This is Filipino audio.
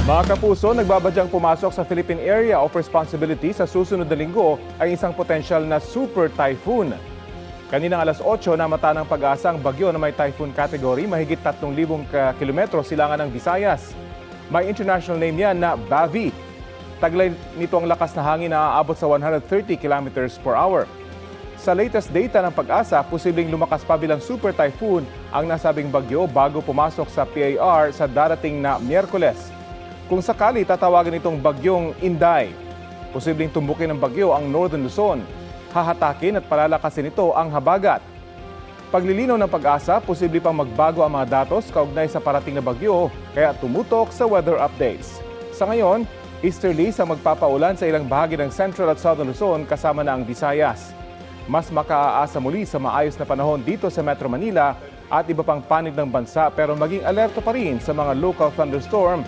Mga kapuso, nagbabadyang pumasok sa Philippine Area of Responsibility sa susunod na linggo ay isang potensyal na super typhoon. Kaninang alas 8 namata ng pag-asa ang bagyo na may typhoon category, mahigit 3,000 kilometro silangan ng Visayas. May international name yan na Bavi. Taglay nito ang lakas na hangin na aabot sa 130 kilometers per hour. Sa latest data ng pag-asa, posibleng lumakas pa bilang super typhoon ang nasabing bagyo bago pumasok sa PAR sa darating na Miyerkules. Kung sakali, tatawagan itong bagyong Inday. Posibleng tumbukin ng bagyo ang Northern Luzon. Hahatakin at palalakasin ito ang habagat. Paglilinaw ng pag-asa, posible pang magbago ang mga datos kaugnay sa parating na bagyo, kaya tumutok sa weather updates. Sa ngayon, easterly sa magpapaulan sa ilang bahagi ng Central at Southern Luzon kasama na ang Visayas. Mas makaaasa muli sa maayos na panahon dito sa Metro Manila at iba pang panig ng bansa, pero maging alerto pa rin sa mga local thunderstorm